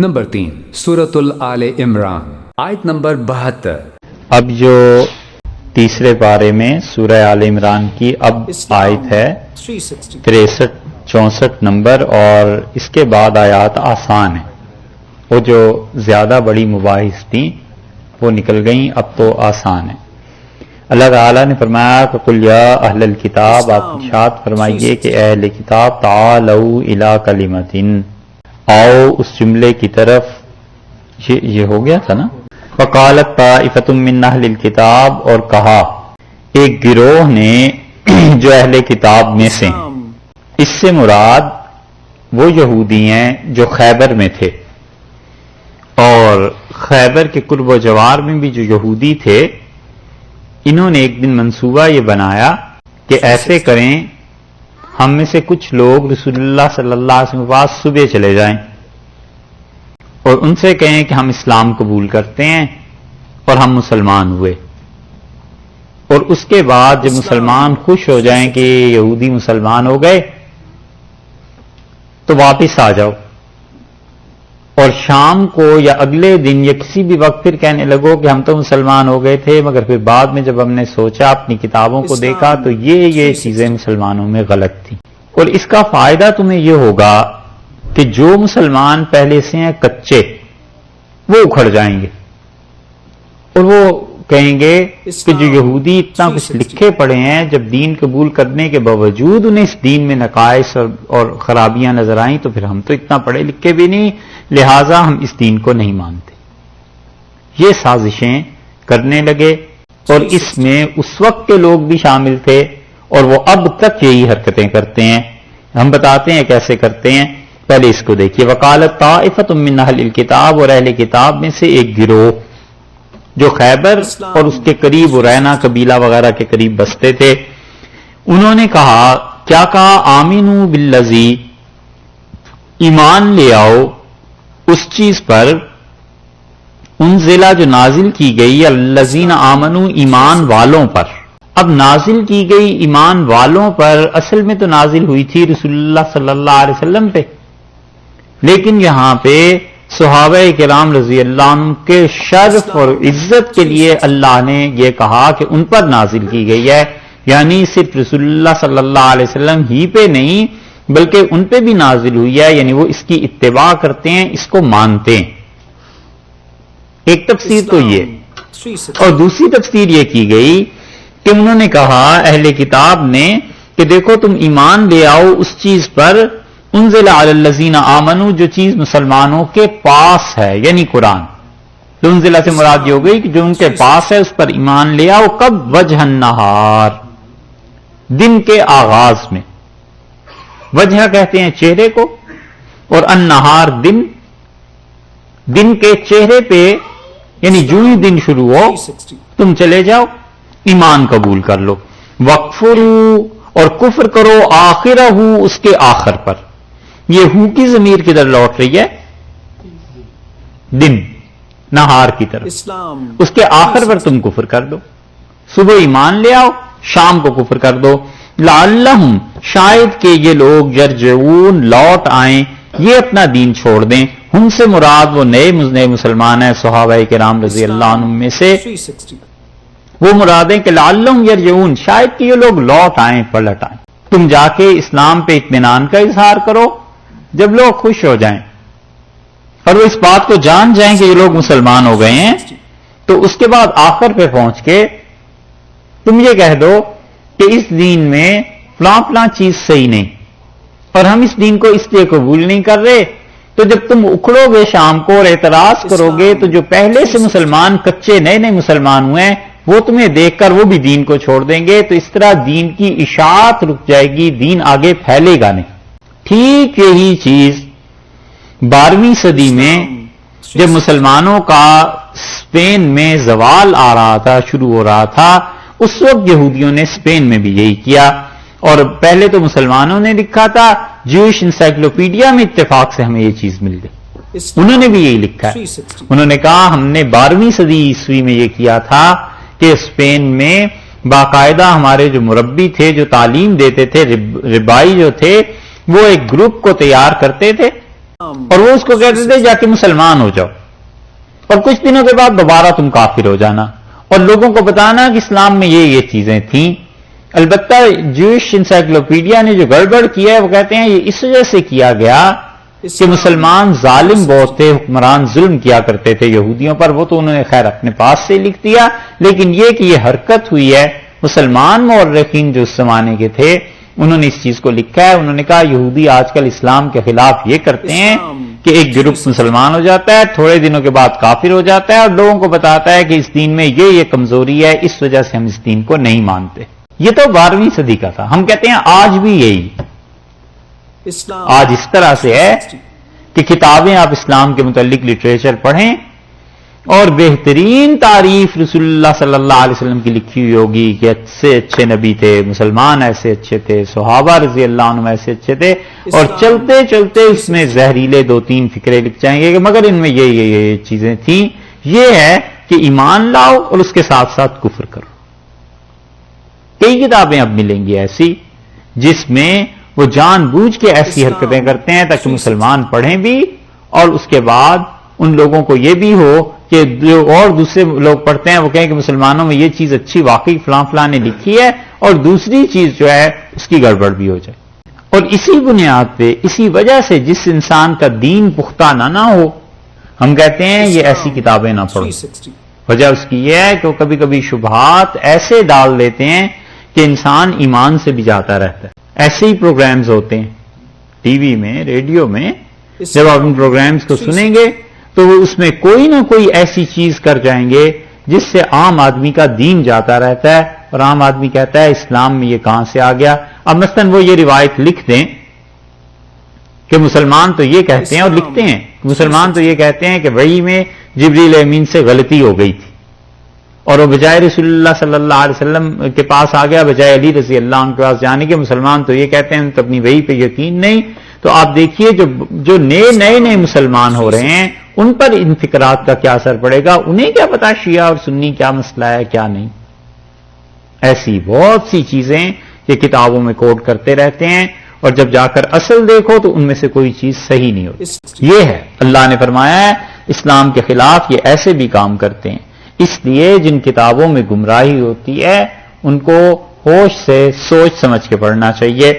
Number 3 سورۃ آل عمران آیت number 72۔ اب جو تیسرے پارے میں سورہ آل عمران کی اب آیت ہے 63-64 نمبر، اور اس کے بعد آیات آسان ہیں۔ وہ جو زیادہ بڑی مباحث تھیں وہ نکل گئیں، اب تو آسان ہے۔ اللہ تعالیٰ نے فرمایا کہ قل یا اہل الکتاب، آپ ارشاد فرمائیے کہ اے اہل کتاب، تعالوا الی کلمۃ، آؤ اس جملے کی طرف، یہ ہو گیا تھا نا۔ وقالت طائفۃ من اہل الکتاب، اور کہا ایک گروہ نے جو اہل کتاب میں سے ہیں، اس سے مراد وہ یہودی ہیں جو خیبر میں تھے، اور خیبر کے قرب و جوار میں بھی جو یہودی تھے، انہوں نے ایک دن منصوبہ یہ بنایا کہ ایسے کریں، ہم میں سے کچھ لوگ رسول اللہ صلی اللہ علیہ وسلم کے پاس صبح چلے جائیں اور ان سے کہیں کہ ہم اسلام قبول کرتے ہیں اور ہم مسلمان ہوئے، اور اس کے بعد جب مسلمان خوش ہو جائیں کہ یہودی مسلمان ہو گئے تو واپس آ جاؤ، اور شام کو یا اگلے دن یا کسی بھی وقت پھر کہنے لگو کہ ہم تو مسلمان ہو گئے تھے، مگر پھر بعد میں جب ہم نے سوچا، اپنی کتابوں کو دیکھا تو یہ چیزیں مسلمانوں میں غلط تھیں، اور اس کا فائدہ تمہیں یہ ہوگا کہ جو مسلمان پہلے سے ہیں کچے، وہ اکھڑ جائیں گے، اور وہ کہیں گے کہ جو یہودی اتنا کچھ لکھے پڑے ہیں، جب دین قبول کرنے کے باوجود انہیں اس دین میں نقائص اور خرابیاں نظر آئیں، تو پھر ہم تو اتنا پڑھے لکھے بھی نہیں، لہٰذا ہم اس دین کو نہیں مانتے۔ یہ سازشیں کرنے لگے، اور اس میں اس وقت کے لوگ بھی شامل تھے، اور وہ اب تک یہی حرکتیں کرتے ہیں۔ ہم بتاتے ہیں کیسے کرتے ہیں، پہلے اس کو دیکھیے۔ وقالت طائفۃ من اہل الکتاب، اور اہل کتاب میں سے ایک گروہ جو خیبر اور اس کے قریب رینا قبیلہ وغیرہ کے قریب بستے تھے، انہوں نے کہا، کیا کہا؟ آمنوا بالذی، ایمان لے آؤ اس چیز پر، انزلہ جو نازل کی گئی، الذین آمنوا ایمان والوں پر۔ اب نازل کی گئی ایمان والوں پر، اصل میں تو نازل ہوئی تھی رسول اللہ صلی اللہ علیہ وسلم پہ، لیکن یہاں پہ صحابہ کرام رضی اللہ عنہ کے شرف اور عزت کے لیے اللہ نے یہ کہا کہ ان پر نازل کی گئی ہے، یعنی صرف رسول اللہ صلی اللہ علیہ وسلم ہی پہ نہیں بلکہ ان پہ بھی نازل ہوئی ہے، یعنی وہ اس کی اتباع کرتے ہیں، اس کو مانتے ہیں۔ ایک تفسیر تو یہ، اور دوسری تفسیر یہ کی گئی کہ انہوں نے کہا اہل کتاب نے کہ دیکھو تم ایمان لے آؤ اس چیز پر، انزل علی الذین آمنوا، جو چیز مسلمانوں کے پاس ہے، یعنی قرآن۔ تو انزلہ سے مراد یہ ہو گئی کہ جو ان کے پاس ہے اس پر ایمان لے آؤ۔ کب؟ وجہ النہار، دن کے آغاز میں۔ وجہ کہتے ہیں چہرے کو، اور النہار دن، دن کے چہرے پہ، یعنی جو ہی دن شروع ہو تم چلے جاؤ، ایمان قبول کر لو۔ وَاکْفُرُوا، اور کفر کرو، آخرہ، اس کے آخر پر۔ یہ ہو کی ضمیر کدھر لوٹ رہی ہے؟ دن، نہار کی طرف، اس کے آخر پر تم کفر کر دو۔ صبح ایمان لے آؤ، شام کو کفر کر دو۔ لعلہم، شاید کہ یہ لوگ یرجعون، لوٹ آئیں، یہ اپنا دین چھوڑ دیں۔ ہم سے مراد وہ نئے مسلمان ہیں صحابہ کرام رضی اللہ عنہم میں سے، وہ مراد ہیں کہ لعلہم یرجعون، شاید کہ یہ لوگ لوٹ آئیں، پلٹ آئیں۔ تم جا کے اسلام پہ اطمینان کا اظہار کرو جب لوگ خوش ہو جائیں، اور وہ اس بات کو جان جائیں کہ یہ لوگ مسلمان ہو گئے ہیں، تو اس کے بعد آخر پہ پہنچ کے تم یہ کہہ دو کہ اس دین میں فلاں فلاں چیز صحیح نہیں، اور ہم اس دین کو اس لیے قبول نہیں کر رہے۔ تو جب تم اکھڑو گے شام کو اور اعتراض کرو گے، تو جو پہلے سے مسلمان کچے نئے مسلمان ہوئے ہیں، وہ تمہیں دیکھ کر وہ بھی دین کو چھوڑ دیں گے، تو اس طرح دین کی اشاعت رک جائے گی، دین آگے پھیلے گا نہیں۔ ٹھیک یہی چیز 12ویں صدی میں جب مسلمانوں کا اسپین میں زوال آ رہا تھا، شروع ہو رہا تھا، اس وقت یہودیوں نے اسپین میں بھی یہی کیا، اور پہلے تو مسلمانوں نے لکھا تھا، جوش انسائکلوپیڈیا میں اتفاق سے ہمیں یہ چیز مل گئی، انہوں نے بھی یہی لکھا ہے۔ انہوں نے کہا ہم نے 12ویں صدی عیسوی میں یہ کیا تھا کہ اسپین میں باقاعدہ ہمارے جو مربی تھے، جو تعلیم دیتے تھے، ربائی جو تھے، وہ ایک گروپ کو تیار کرتے تھے اور وہ اس کو کہتے تھے جا کے مسلمان ہو جاؤ، اور کچھ دنوں کے بعد دوبارہ تم کافر ہو جانا، اور لوگوں کو بتانا کہ اسلام میں یہ چیزیں تھیں۔ البتہ جوش انسائکلوپیڈیا نے جو گڑبڑ کیا ہے وہ کہتے ہیں یہ اس وجہ سے کیا گیا کہ مسلمان ظالم بہت تھے، حکمران ظلم کیا کرتے تھے یہودیوں پر، وہ تو انہوں نے خیر اپنے پاس سے لکھ دیا، لیکن یہ کہ یہ حرکت ہوئی ہے، مسلمان مورخین جو اس زمانے کے تھے انہوں نے اس چیز کو لکھا ہے، انہوں نے کہا یہودی آج کل اسلام کے خلاف یہ کرتے ہیں کہ ایک گروپ مسلمان ہو جاتا ہے، تھوڑے دنوں کے بعد کافر ہو جاتا ہے، اور لوگوں کو بتاتا ہے کہ اس دین میں یہ کمزوری ہے، اس وجہ سے ہم اس دین کو نہیں مانتے۔ یہ تو 12ویں صدی کا تھا، ہم کہتے ہیں آج بھی یہی، آج اس طرح سے ہے کہ کتابیں آپ اسلام کے متعلق لٹریچر پڑھیں اور بہترین تعریف رسول اللہ صلی اللہ علیہ وسلم کی لکھی ہوئی ہوگی کہ ایسے اچھے نبی تھے، مسلمان ایسے اچھے تھے، صحابہ رضی اللہ عنہم ایسے اچھے تھے، اور چلتے چلتے اس میں زہریلے 2-3 فکرے لکھ جائیں گے کہ مگر ان میں یہ چیزیں تھیں۔ یہ ہے کہ ایمان لاؤ اور اس کے ساتھ ساتھ کفر کرو۔ کئی کتابیں اب ملیں گی ایسی جس میں وہ جان بوجھ کے ایسی حرکتیں کرتے ہیں تاکہ مسلمان پڑھیں بھی، اور اس کے بعد ان لوگوں کو یہ بھی ہو کہ جو اور دوسرے لوگ پڑھتے ہیں وہ کہیں کہ مسلمانوں میں یہ چیز اچھی واقعی فلاں فلاں نے لکھی ہے، اور دوسری چیز جو ہے اس کی گڑبڑ بھی ہو جائے۔ اور اسی بنیاد پہ، اسی وجہ سے جس انسان کا دین پختہ نہ ہو، ہم کہتے ہیں یہ ایسی کتابیں نہ پڑھو۔ وجہ اس کی یہ ہے کہ وہ کبھی کبھی شبہات ایسے ڈال دیتے ہیں کہ انسان ایمان سے بھی جاتا رہتا ہے۔ ایسے ہی پروگرامز ہوتے ہیں ٹی وی میں، ریڈیو میں، جب آپ ان پروگرامز کو سنیں گے تو وہ اس میں کوئی نہ کوئی ایسی چیز کر جائیں گے جس سے عام آدمی کا دین جاتا رہتا ہے، اور عام آدمی کہتا ہے اسلام میں یہ کہاں سے آ گیا۔ اب مثلاً وہ یہ روایت لکھ دیں کہ مسلمان تو یہ کہتے ہیں، اور لکھتے ہیں مسلمان تو یہ کہتے ہیں کہ وحی میں جبریل امین سے غلطی ہو گئی تھی، اور وہ بجائے رسول اللہ صلی اللہ علیہ وسلم کے پاس آ گیا بجائے علی رضی اللہ عنہ کے پاس جانے کے۔ مسلمان تو یہ کہتے ہیں تو اپنی وحی پہ یقین نہیں۔ تو آپ دیکھیے جو نئے مسلمان ہو رہے ہیں ان پر ان فکرات کا کیا اثر پڑے گا، انہیں کیا پتا شیعہ اور سنی کیا مسئلہ ہے کیا نہیں۔ ایسی بہت سی چیزیں یہ کتابوں میں کوٹ کرتے رہتے ہیں، اور جب جا کر اصل دیکھو تو ان میں سے کوئی چیز صحیح نہیں ہوتی۔ یہ ہے اللہ نے فرمایا ہے اسلام کے خلاف یہ ایسے بھی کام کرتے ہیں، اس لیے جن کتابوں میں گمراہی ہوتی ہے ان کو ہوش سے سوچ سمجھ کے پڑھنا چاہیے۔